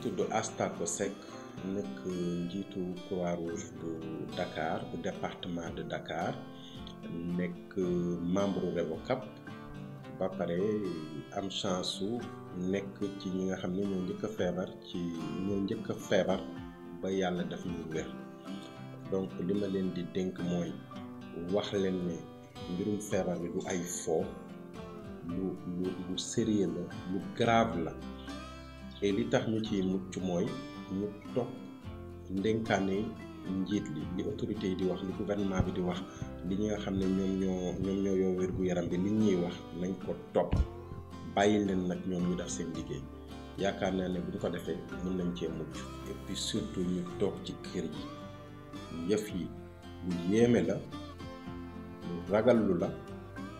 tudd Astako Seck nekk njiitu Croix-Rouge bu Dakar bu département de Dakar nekk membre REVOCAP ba pare am chance su nekk ci ñi nga xam ne ñoo njëkk a feebar ba yàlla def ñu wér donc li ma leen di dénk mooy wax leen ne mbirum feebar bi du ay fo lu sérieux la lu grave la et li tax ñu ciy mucc mooy ñu topp ndénkaane njiit li autorité yi di wax li gouvernement bi di wax li ñi nga xam ne ñoom ñoo yoo wér-gu-yaram bi li ñuy wax nañ ko topp bàyyi leen nag ñoom ñu def seen liggéey yaakaar naa ne bu ñu ko defee mën nañ cee mucc et puis surtout ñu toog ci kër yi yëf yi lu yéeme la lu ragallu la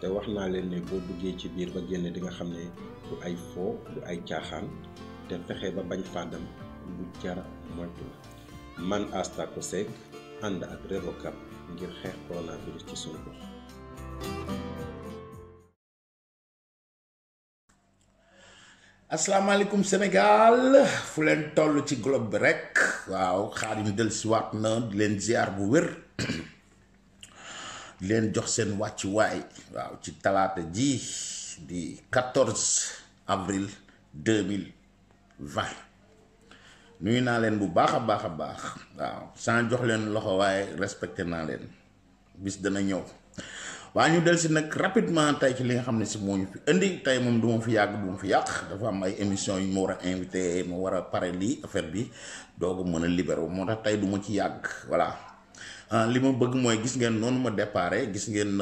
te wax naa leen ne boo duggee ci biir ba génn di nga xam ne du ay foo du ay caaxaan te fexe ba bañ faa dem lu jara moytu la man Astako Seck ànd ak REVOCAP ngir xeex coronavirus ci sunu gox. asalaamaaleykum Sénégal fu leen toll ci globe bi rek waaw Xaadim dellusiwaat na di leen ziar bu wér di leen jox seen wàccuwaay waaw ci talaata ji di 14 avril 2020 nuyu naa leen bu baax a baax waaw sans jox leen loxo waaye respecté naa leen bis dana ñëw waa ñu del si nag rapidement tey ci li nga xam ne si moo ñu fi indi tey moom du ma fi yàgg du ma fi yàq dafa am ay émission yu ma war a invité ma war a pare lii affaire bi dooga mën a libéré moo tax tey du ma ci yàgg voilà li ma bëgg mooy gis ngeen noonu ma déparé gis ngeen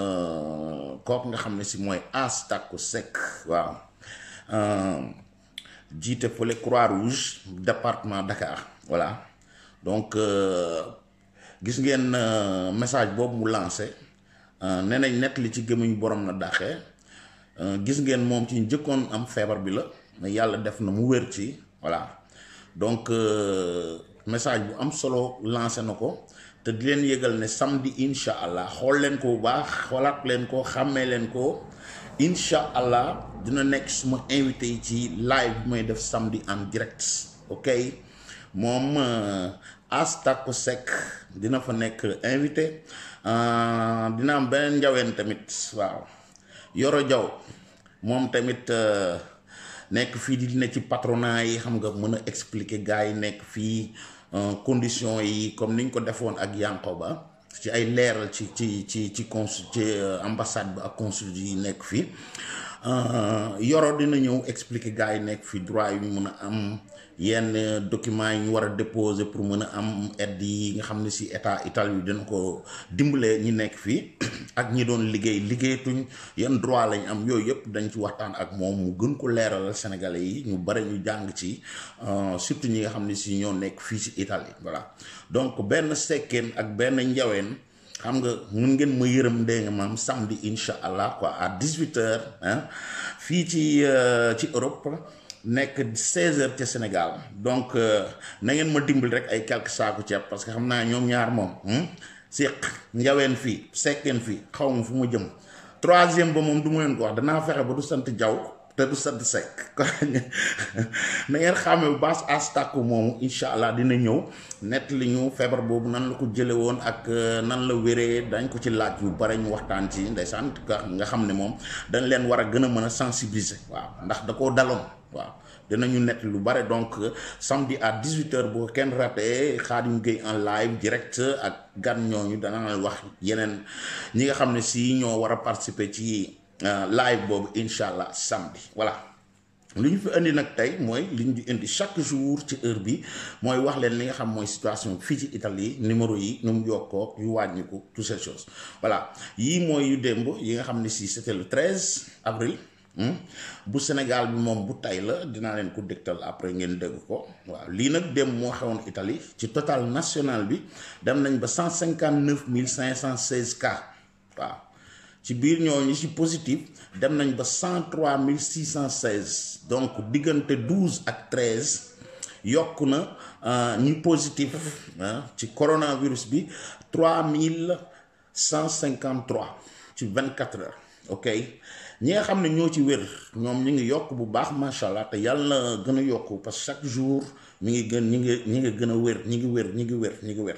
kooku nga xam ne si mooy Astako Seck waaw jiite fële Croix-Rouge département Dakar voilà donc gis ngeen message boobu mu lancé nee nañ nett li ci gémmiñ borom na dàqee gis ngeen moom ci njëkkoon am feebar bi la mais yàlla def na mu wér ci voilà donc message bu am solo lancé na ko te di leen yëgal ne samedi incha allah xool leen ko bu baax xoolaat leen ko xàmmee leen ko incha allah dina nekk suma invité yi ci live bi may def samedi en direct ok moom Astako Seck dina fa nekk invité dina am beneen njaween tamit waaw Yoro Jaw moom tamit nekk fii di dina ci patronat yi xam nga mën a expliquer gars yi nekk fii conditions yi comme niñ ko defoon ak Yankoba ci ay leeral ci consul ci ambassade bi ak consul yi nekk fii Yoro dina ñëw expliquer gars yi nekk fii droit yu ñu mën a am yenn documents yi ñu war a déposer pour mën a am aide yi nga xam ne si état Italie yu dina ko dimbalee ñi nekk fii ak ñi doon liggéeyatuñ yan droit lañ am yooyu yëpp dañ ci waxtaan ak moom mu gën ko leeralal sénégalais yi ñu bari ñu jàng ci surtout ñi nga xam ne si ñoo nekk fii si Italie voilà donc benn sekkeen ak benn njaween xam nga mun ngeen ma yërëm dee nga maam samedi incha allah quoi à 18h fii ci Europe nekk 16h ca Sénégal donc na ngeen ma dimbali rek ay quelques saaku ceeb parce que xam naa ñoom ñaar moom séq njaween fii sekkeen fii xaw ma fu ma jëm troisième ba moom du ma leen ko wax danaa fexe ba du sant Jaw te du sant Seck na ngeen xàmmee bu baax Astako moomu incha allah dina ñëw nett li ñu feebar boobu nan la ko jële woon ak nan la wéree dañ ko ci laaj yu bare ñu waxtaan ci ndeysaan nga xam ne moom dañ leen war a gën a mën a sensibiliser waaw ndax da koo daloon waaw dinañu nett lu bare donc samedi à 18h bu ko kenn raté Khadim Gueye en live direct ak gan ñooñu dana leen wax yeneen ñi nga xam ne si ñoo war a participer ci live boobu incha allah samedi voilà li ñu fi indi nag tey mooy li ñu di indi chaque jour ci heure bi mooy wax leen li nga xam mooy situation fii ci Italie numéro yi nu mu yokkoo yu wàññiku toutes ces choses voilà yii mooy yu démb yi nga xam ne si c'était le 13 avril bu Sénégal bi moom bu tay la dinaa leen ko dégtal après ngeen dégg ko waaw lii nag démb moo xewoon Italie ci total national bi dem nañ ba 159 516 cas waaw ci biir ñooñu ci positif dem nañ ba 103 616 donc diggante 12 ak 13 yokk na ñi positif ci coronavirus bi 3153 ci 24 heures ok ñi nga xam ne ñoo ci wér ñoom ñi ngi yokk bu baax macha allah te yàlla na gën a yokk parce que chaque jour mi ngi gën ñi ngi gën a wér ñi ngi wér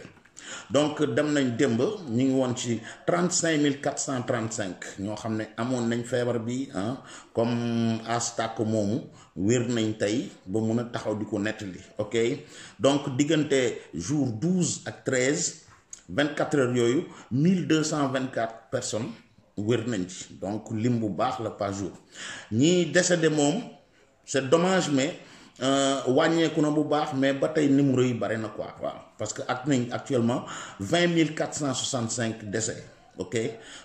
donc dem nañ démb ñi ngi woon ci 35 435 ñoo xam ne amoon nañ feebar bi comme astak moomu wér nañ tey ba mun a taxaw di ko nettali ok donc diggante jour 12 ak 13 24 heures yooyu 1224 personnes wér nañ ci donc lim bu baax la par jour ñi décédé moom c'est dommage mais wàññeeku na bu baax mais ba tey numéro yi bari na quoi waaw parce que ak nañ actuellement 20 465 décès ok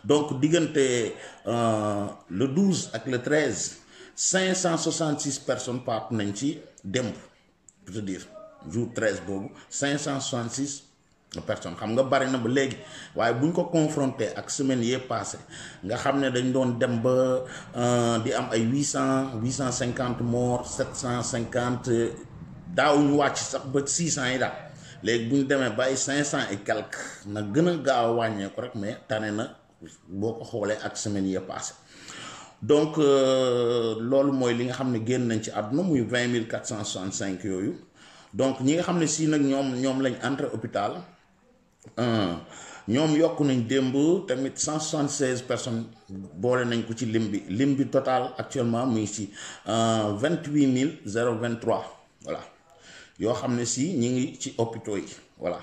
donc diggante le 12 ak le 13 566 personnes paatu nañ ci démb pour te dire jour 13 boobu 566 personnes xam nga bari na ba léegi waaye buñ ko confronté ak semaine yee passé nga xam ne dañ doon dem ba di am ay 850 morts 750 daaw ñu wàcc sax ba 600 yi daal léegi bu ñu demee ba ay 500 et quelque na gën a gaaw a wàññeeku rek mais tane na boo ko xoolee ak semaine yee passé donc loolu mooy li nga xam ne génn nañ ci àdduna muy 20 465 yooyu donc ñi nga xam ne si nag ñoom lañ entré hôpital ñoom yokk nañ démb tamit 176 personnes boole nañ ko ci lim bi total actuellement muy ci 28 023 voilà yoo xam ne si ñi ngi ci hôpitaux yi voilà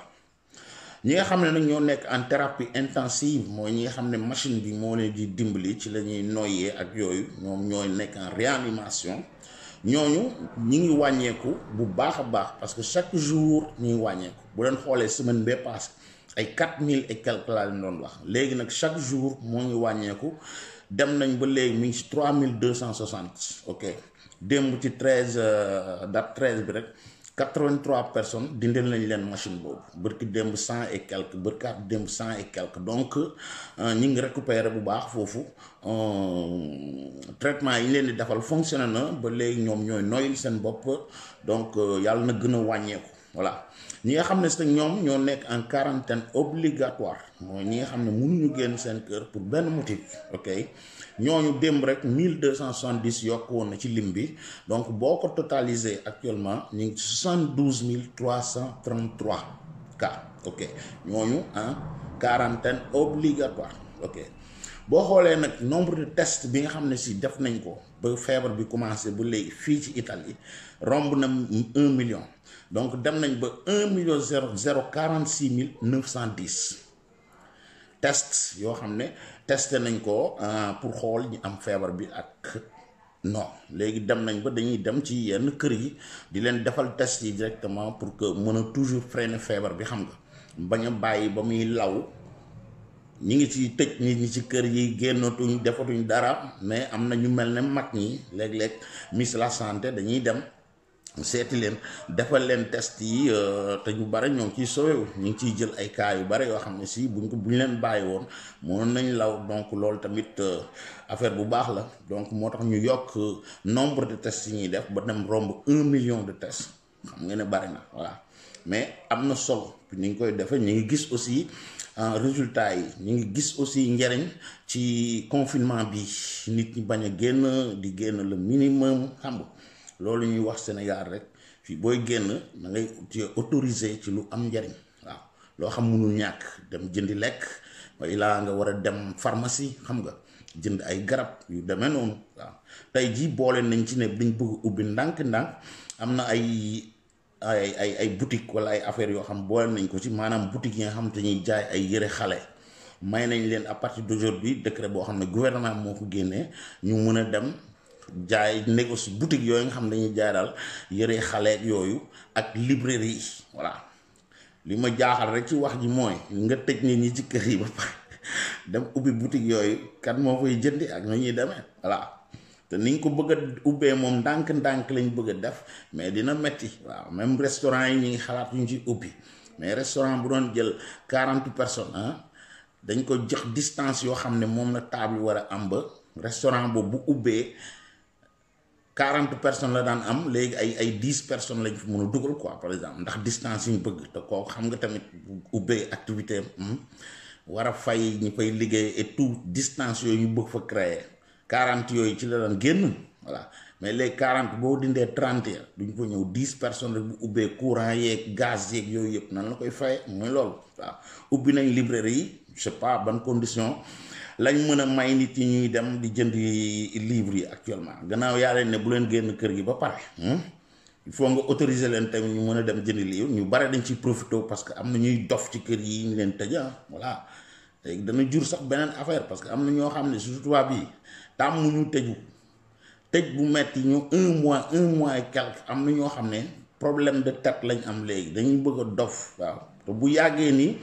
ñi nga xam ne nag ñoo nekk en thérapie intensive mooy ñi nga xam ne machine bi moo leen di dimbali ci la ñuy noyyee ak yooyu ñoom ñooy nekk en réanimation ñooñu ñi ngi wàññeeku bu baax a baax parce que chaque jour ñi ngi wàññeeku bu leen xoolee semaine bee passé ay 4000 et quelque laa leen doon wax léegi nag chaque jour moo ngi wàññeeku dem nañ ba léegi mi ngi ci 3260 ok démb ci 13 date 13 bi rek 83 personnes dindel nañ leen machine boobu bërki démb 100 et quelque bërkaat démb 100 et quelque donc ñi ngi récupérer bu baax foofu traitement yi leen di defal fonctionné na ba léegi ñoom ñooy noyil seen bopp donc yàlla na gën a wàññeeku voilà ñi nga xam ne si ñoom ñoo nekk en quarantaine obligatoire mooy ñi nga xam ne mënuñu génn seen kër pour benn motif ok ñooñu démb rek 1270 yokk woon na ci lim bi donc boo ko totalisé actuellement ñu ngi ci 72 333 cas ok ñooñu en quarantaine obligatoire ok boo xoolee nag nombre de tests bi nga xam ne si def nañ ko ba feebar bi commencé ba léegi fii ci Italie romb na 1 million donc dem nañ ba 1 910 tests yoo xam ne testé nañ ko pour xool ñi am feebar bi ak non léegi dem nañ ba dañuy dem ci yenn kër yi di leen defal test yi directement pour que mën a toujours freiner feebar bi xam nga bañ a bàyyi ba muy law ñi ngi ci tëj nit ñi ci kër yi génnatuñ defatuñ dara mais am na ñu mel ne mag ñi léeg-léeg ministre de la santé dañuy dem seeti leen defal leen test yi te ñu bare ñoo ngi ciy sowewu ñu ngi ciy jël ay cas yu bare yoo xam ne si buñ leen bàyyi woon mënoon nañ law donc loolu tamit affaire bu baax la donc moo tax ñu yokk nombre de tests yi ñuy def ba dem romb 1 million de tests xam nga ne bari na voilà mais am na solo ni ngi koy defee ñu ngi gis aussi résultat yi ñu ngi gis aussi njariñ ci confinement bi nit ñi bañ a génn di génn le minimum xam nga loolu ñuy wax Sénégal rek fii booy génn da ngay autorisé ci lu am njariñ waaw loo xam mënul ñàkk dem jëndi lekk waaye laa nga war a dem pharmacie xam nga jënd ay garab yu demee noonu waaw tey jii boole nañ ci ne dañ bëgg ubbi ndànk-ndànk am na ay boutique wala ay affaires yoo xam boole nañ ko ci maanaam boutique yi nga xam te ñuy jaay ay yëre xale may nañ leen à partir d'aujourd'hui décret boo xam ne gouvernement moo ko génnee ñu mën a dem jaay négocie boutique yooyu nga xam dañuy jaay daal yëre xale yooyu ak librairie yi voilà li ma jaaxal rek ci wax ji mooy nga tëj nit ñi ci kër yi ba pare dem ubbi boutique yooyu kan moo koy jëndi ak nu ñuy demee voilà te niñ ko bëgg a ubbee moom ndànk-ndànk lañ bëgg a def mais dina metti waaw même restaurant yi ñu ngi xalaat ñu ci ubbi mais restaurant bu doon jël 40 personnes dañ ko jox distance yoo xam ne moom la table war a am ba restaurant boobu bu ubbee 40 personnes la daan am léegi ay 10 personnes lañ fi mën a dugal quoi par exemple ndax distance yi ñu bëgg te kooku xam nga tamit bu ubbee activité war a fay ñi fay liggéey et tout distance yooyu ñu bëgg fa créer 40 yooyu ci la daan génn voilà mais les 40 boo dindee 30 ya duñ fa ñëw 10 personnes rek bu ubbee courant yeeg gaz yeeg yooyu yëpp nan la koy faye mooy loolu waaw ubbi nañ librairie yi je sais pas ban condition lañ mën a may nit yi ñuy dem di jënd livre yi actuellement gannaaw yaa leen ne bu leen génn kër gi ba pare il faut nga autoriser leen tamit ñu mën a dem jënd livre ñu bare dañ ciy profité parce que am na ñuy dof ci kër yi ñu leen tëj voilà léegi dana jur sax beneen affaire parce que am na ñoo xam ne surtout tubaab yi tàmm ñu tëju tëj bu metti ñu un mois et quelque am na ñoo xam ne problème de tête lañ am léegi dañuy bëgg a dof waaw te bu yàggee nii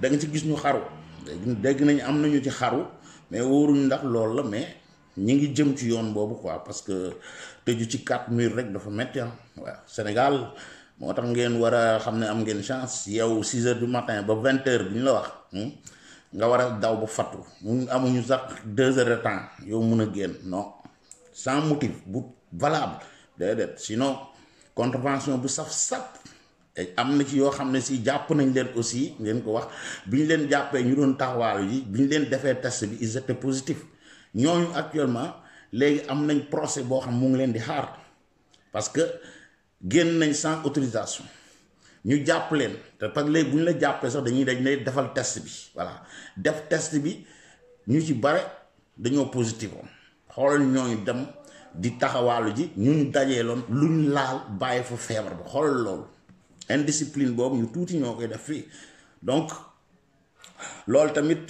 da nga ci gis ñu xaru dégg nañ am nañu ci xaru mais wóoruñ ndax loolu la mais ñi ngi jëm ci yoon boobu quoi parce que tëju ci 4 murs rek dafa metti waaw Sénégal moo tax ngeen war a xam ne am ngeen chance yow 6 heures du matin ba 20 heures bi ñu la wax nga war a daw ba fattu mu amuñu sax 2 heures de temps yow mun a génn non sans motif bu valable déedéet sinon contravention bu saf-sap am na ci yoo xam ne si jàpp nañ leen aussi ngeen ko wax bi ñu leen jàppee ñu doon taxawaalu yi bi ñu leen defee test bi ils étaient positifs ñooñu actuellement léegi am nañ procès boo xam mu ngi leen di xaar parce que génn nañ sans autorisation ñu jàpp leen te parce que léegi bu ñu la jàppee sax dañ lay defal test bi voilà def test bi ñu ci bare dañoo positif woon xoolal ñooñu dem di taxawaalu ji ñu dajeeloon luñ laal bàyyi fa feebar ba xoolal loolu indiscipline boobu ñu tuuti ñoo koy def fii donc loolu tamit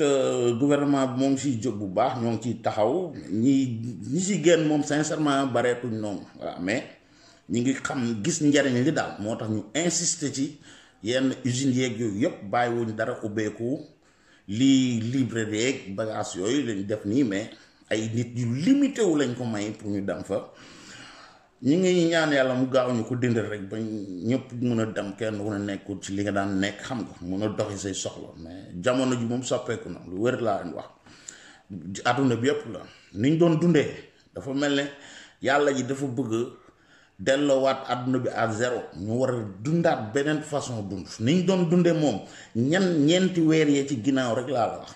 gouvernement bi moom siy jóg bu baax ñoo ngi ciy taxaw ñi si génn moom sincèrement bareetuñ noonu voilà mais ñi ngi xam gis njariñ li daal moo tax ñu insister ci yenn usines yeeg yooyu yëpp bàyyiwuñ dara ubbeeku lii librairie yeeg bagage yooyu lañ def nii mais ay nit yu limité wu lañ ko may pour ñu dem fa ñi ngi ñaan yàlla mu gaaw ñu ko dindal rek ba ñëpp mën a dem kenn ku ne nekkul ci li nga daan nekk xam nga mën a doxi say soxla mais jamono ji moom soppeeku na lu wër laa leen wax àdduna bi yëpp la niñ doon dundee dafa mel ne yàlla ji dafa bëgg delloowaat àdduna bi à zéro ñu war a dundaat beneen façon dund niñ doon dundee moom ñeenti weer yee ci ginnaaw rek laa la wax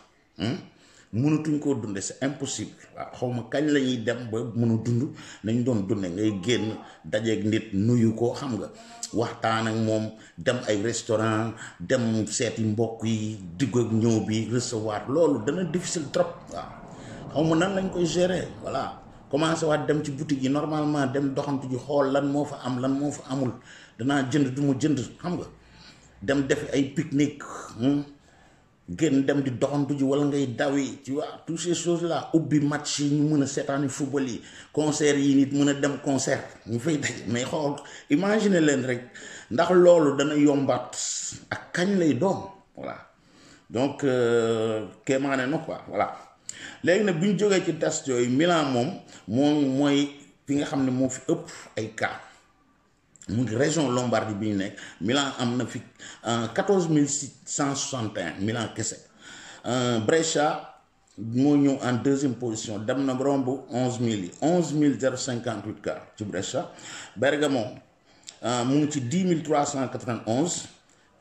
mënatuñ koo dunde c'est impossible waaw xaw ma kañ la ñuy dem ba mën a dund nañ doon dunde ngay génn dajeeg nit nuyu ko xam nga waxtaan ak moom dem ay restaurant dem seeti mbokk yi digg ak ñëw bi recevoir loolu dana difficile trop waaw xaw ma nan lañ koy gérer voilà commencé waat dem ci boutique yi normalement dem doxantu ji xool lan moo fa am lan moo fa amul danaa jënd du ma jënd xam nga dem defi ay pique-nique génn dem di doxantu ji wala ngay dawi tu vois toutes ces choses là ubbi match yi ñu mën a seetaani football yi concert yi nit mën a dem concert ñu fay daje mais xool imaginer leen rek ndax loolu dana yombaat ak kañ lay doon voilà donc kéemaane na quoi voilà léegi nag bu ñu jógee ci test yooyu Milan moom mooy fi nga xam ne moo fi ëpp ay cas mu ngi région Lombardie bi ñu nekk Milan am na fi 14 661 Milan kese Brescia moo ñëw en deuxième position dem na romb 11 000 yi 11 058 cas ci Brescia. Bergamo mu ngi ci 10 391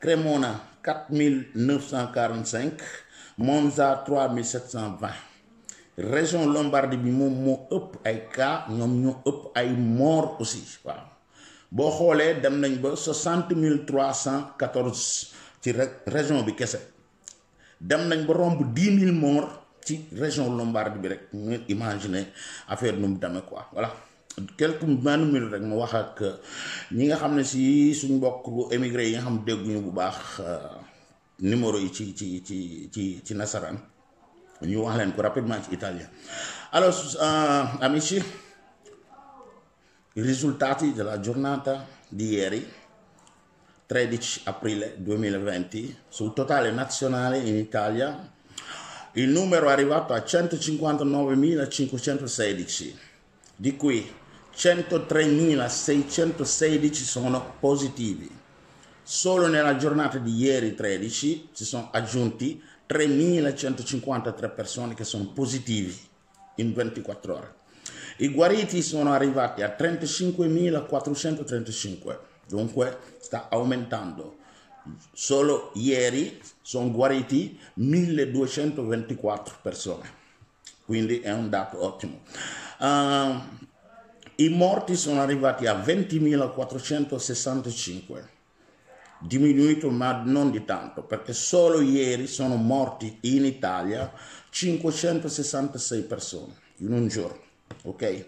Cremona 4 945 Monza 3 720 région Lombardie bi moom moo ëpp ay cas ñoom ñoo ëpp ay mort aussi waaw. boo xoolee dem nañ ba 60 314 ci région bi kese dem nañ ba romb 10 000 morts ci région Lombardie bi rek mu ngeen imaginer affaire nu mu demee quoi voilà quelques minutes rek ma wax ak ñi nga xam ne si suñ mbokk émigré yi nga xam dégguñu bu baax numéro yi ci nasaraan ñu wax leen ko rapidement ci italien alors amici. I risultati della giornata di ieri, 13 aprile 2020, sul totale nazionale in Italia, il numero è arrivato a 159.516, di cui 103.616 sono positivi. Solo nella giornata di ieri 13 si sono aggiunti 3.153 persone che sono positivi in 24 ore. I guariti sono arrivati a 35.435, dunque sta aumentando. Solo ieri sono guariti 1.224 persone. quindi è un dato ottimo. I morti sono arrivati a 20.465, diminuito ma non di tanto, perché solo ieri sono morti in Italia 566 persone in un giorno, ok?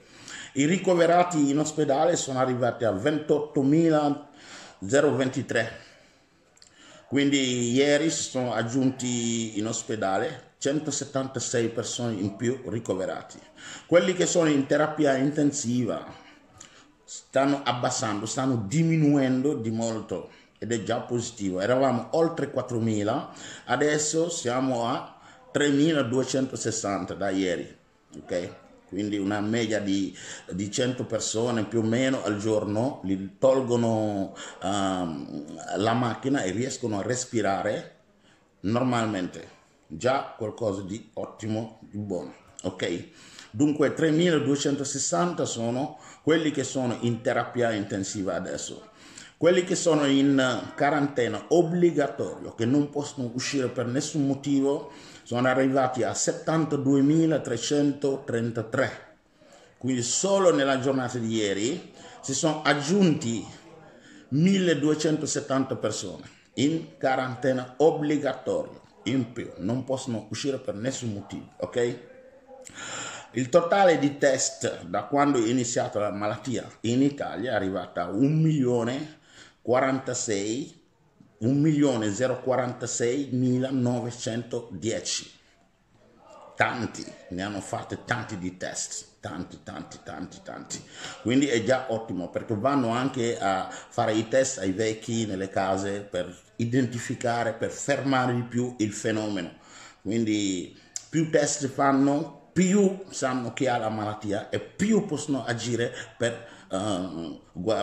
I ricoverati in ospedale sono arrivati a 28.023, quindi ieri si sono aggiunti in ospedale 176 persone in più ricoverati. Quelli che sono in terapia intensiva stanno abbassando, stanno diminuendo di molto ed è già positivo. Eravamo oltre 4.000, adesso siamo a 3.260 da ieri, ok? Quindi una media di 100 persone più o meno al giorno li tolgono la macchina e riescono a respirare normalmente. Già qualcosa di ottimo, di buono, ok? Dunque 3.260 sono quelli che sono in terapia intensiva adesso. Quelli che sono in quarantena obbligatorio, che non possono uscire per nessun motivo, sono arrivati a 72.333. Quindi solo nella giornata di ieri si sono aggiunti 1.270 persone in quarantena obbligatorio in più, non possono uscire per nessun motivo, ok? Il totale di test da quando è iniziata la malattia in Italia è arrivata a 1.046.910. Tanti, ne hanno fatti tanti di test, tanti. Quindi è già ottimo, perché vanno anche a fare i test ai vecchi nelle case per identificare, per fermare di più il fenomeno. Quindi più test fanno, più sanno chi ha la malattia e più possono agire per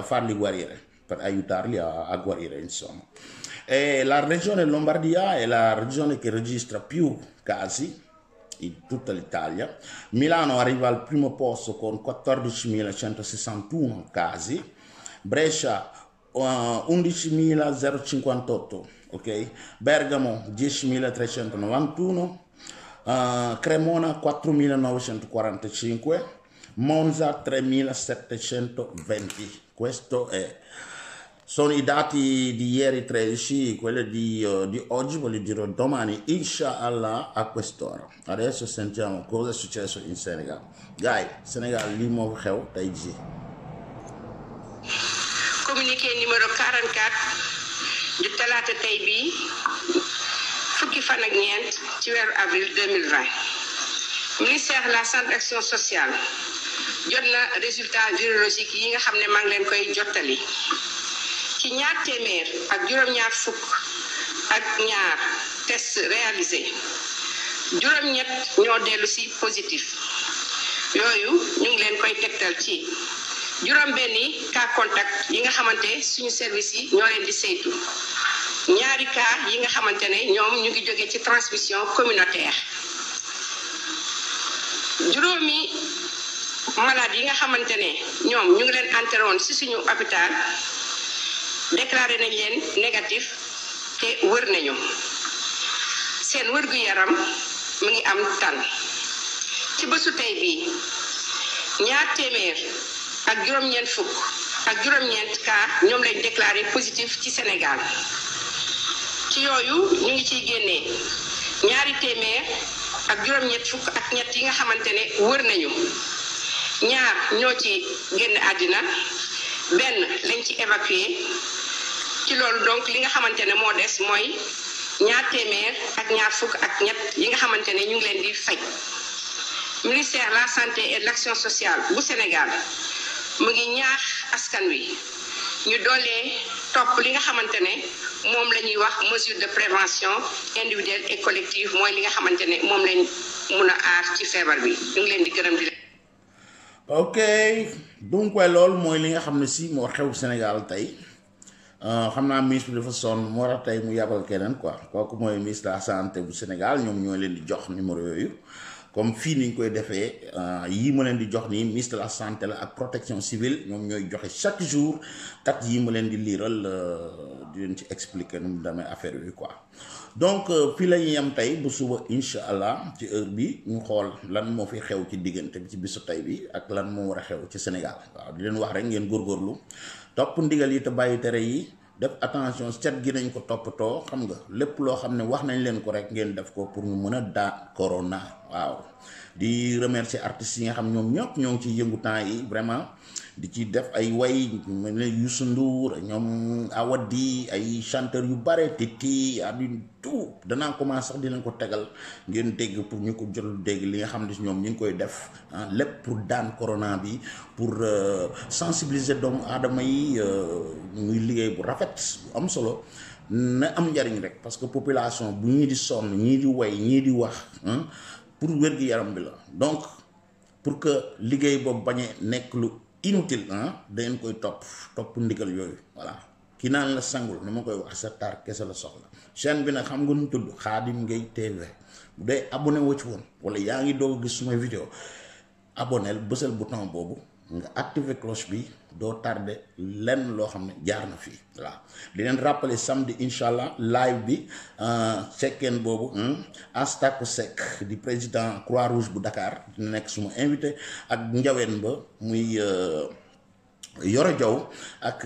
farli guarire, per aiutarli a guarire, insomma. E la regione Lombardia è la regione che registra più casi in tutta l'Italia. Milano arriva al primo posto con 14.161 casi, Brescia 11.058, ok? Bergamo 10.391, Cremona 4.945, Monza 3.720. Questo sono i dati di ieri 13, quelli di oggi ve li dirò domani, inshallah, a quest'ora. Adesso sentiamo cosa è successo in Senegal. Guys, Senegal li moo xew tey ji. Communiqué numéro 44 du talaata tey bii fukki fan ak ñeent ci weeru avril 2020. Ministère de la Santé et Action sociale jot na résultat virologique yi nga xam ne maa ngi leen koy jottali. ci ñaar téeméer ak juróom-ñaar fukk ak ñaar test réalisé juróom-ñett ñoo dellu si positif yooyu ñu ngi leen koy tegtal ci juróom-benni cas contact yi nga xamante suñu service yi ñoo leen di saytu ñaari cas yi nga xamante ne ñoom ñu ngi jóge ci transmission communautaire juróomi malade yi nga xamante ne ñoom ñu ngi leen enterré woon si suñu hôpital déclaré nañ leen négatif te wër nañu seen wërgu yaram mu ngi am tan ci bésu tey bii ñaar téeméer ak juróom-ñeent fukk ak juróom-ñeent cas ñoom lañ déclaré positif ci Sénégal ci yooyu ñu ngi ciy génnee ñaari téeméer ak juróom-ñett fukk ak ñett yi nga xamante ne wër nañu ñaar ñoo ci génn àddina benn lañ ci évacué ci loolu donc li nga xamante ne moo des mooy ñaar téeméer ak ñaar fukk ak ñett yi nga xamante ne ñu ngi leen di faj. Ministère de la santé et de l'action sociale bu Sénégal mu ngi ñaax askan wi ñu doolee topp li nga xamante ne moom la ñuy wax mesure de prévention individuelle et collective mooy li nga xamante ne moom lañ mun a aar ci feebar bi ñu ngi leen di gërëm di leen. Ok, dunque loolu mooy li nga xam ne si moo xew Sénégal tey. xam naa ministre bi dafa sonn moo tax tey mu yabal keneen quoi kooku mooy ministre de la santé bu Sénégal ñoom ñoo leen di jox numéro yooyu comme fii niñ koy defee yii ma leen di jox nii ministre de la santé la ak protection civile ñoom ñooy joxe chaque jour kat yii ma leen di liiral di leen ci expliquer nu mu demee affaire yi quoi. donc fii la ñuy yem tey bu suba incha allah ci heure bi ñu xool lan moo fi xew ci diggante bi ci bisu tey bi ak lan moo war a xew ci Sénégal waaw di leen wax rek ngeen góorgóorlu topp ndigal yi te bàyyi tere yi. def attention cet gi nañ ko toppatoo xam nga lépp loo xam ne wax nañ leen ko rek ngeen def ko pour ñu mën a daan corona waaw di remercier artistes yi nga xam ñoom ñëpp ñoo ngi ci yëngu temps yi vraiment di ci def ay way mel ne Youssou Ndour ñoom Awadi ay chanteur yu bare Titi adu tout danaa commencé sax di leen ko tegal ngeen dégg pour ñu ko jot dégg li nga xam ne ñoom ñu ngi koy def lépp pour daan corona bi pour sensibiliser doomu aadama yi muy liggéey bu rafet bu am solo na am njariñ rek parce que population bu ñii di sonn ñii di way ñii di wax pour wér-gi-yaram bi la donc pour que liggéey boobu bañ a nekk lu inutile da ngeen koy topp ndigal yooyu voilà ki naan la sangul ni ma koy wax sa tar kese la soxla chaîne bi nag xam nga nu tudd Khadim Gueye TV bu dee abonné woo ci woon wala yaa ngi doog gis sumay vidéo abonné bësal bouton boobu nga activer cloche bi doo tardé lenn loo xam ne jaar na fii voilà di leen rappeler samedi incha allah live bi sekkeen boobu Astaku Seck di président Croix-Rouge bu Dakar dina nekk suma invité ak njaween ba muy Yoro Diaw ak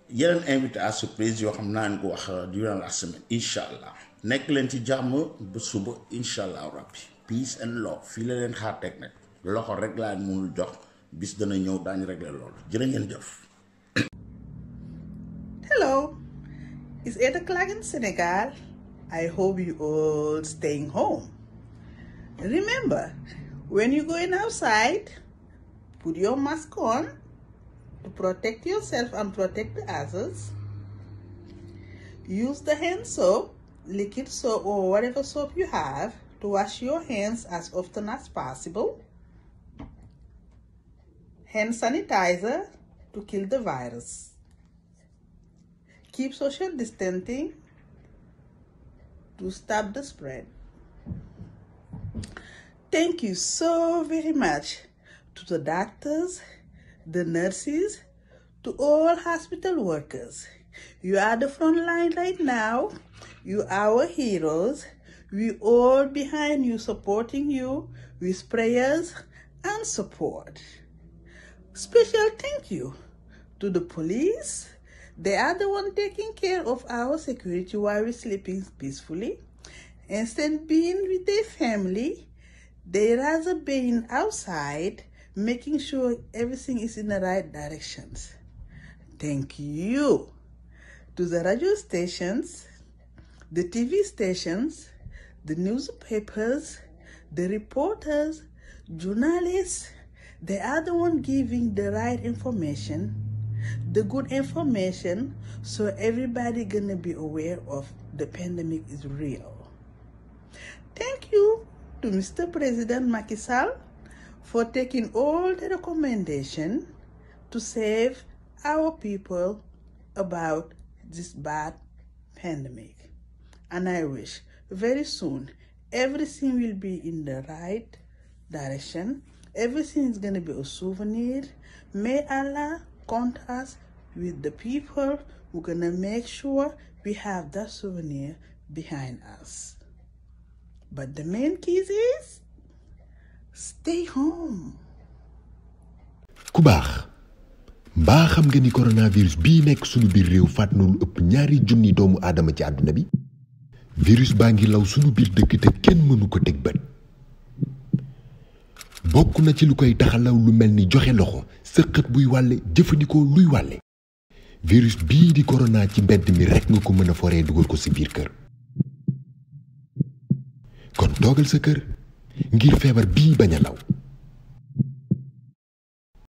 yeneen invité à surprise yoo xam naa ko wax durant la semaine incha allah nekk leen ci jàmm ba suba incha allah rabbi peace and love fii la leen xaar teg nag loxo rek laa mënul jox bis dana ñëw daañu régler loolu jërë ngeen jëf. Hello, it's 8 o'clock in Senegal. I hope you all staying home. Remember, when you're going outside, put your mask on to protect yourself and protect the others. Use the hand soap, liquid soap, or whatever soap you have to wash your hands as often as possible. Hand sanitizer to kill the virus. Keep social distancing to stop the spread. Thank you so very much to the doctors, the nurses, to all hospital workers. You are the front line right now. You are our heroes. We all behind you, supporting you with prayers and support. Special thank you to the police. They are the one taking care of our security while we're sleeping peacefully. Instead of being with their family, they rather being outside, making sure everything is in the right directions. Thank you to the radio stations, the TV stations, the newspapers, the reporters, journalists. They are the one giving the right information, the good information, so everybody gonna be aware of the pandemic is real. Thank you to Mr. President Macky Sall for taking all the recommendation to save our people about this bad pandemic. And I wish very soon everything will be in the right direction. Everything is going to be a souvenir. May Allah count us with the people who are going to make sure we have that souvenir behind us. But the main key is stay home. ku baax mbaa xam nga ni coronavirus bii nekk sunu biir réew faat na lu ëpp 2 junni doomu aadama ci àdduna bi virus baa ngi law sunu biir dëkk te kenn mënu ko teg bët bokk na ci lu koy taxalaw lu mel ni joxe loxo sëqët buy wàlle jëfandikoo luy wàlle virus bii di corona ci mbedd mi rek nga ko mën a foree dugal ko si biir kër kon toogal sa kër ngir feebar bii bañ a law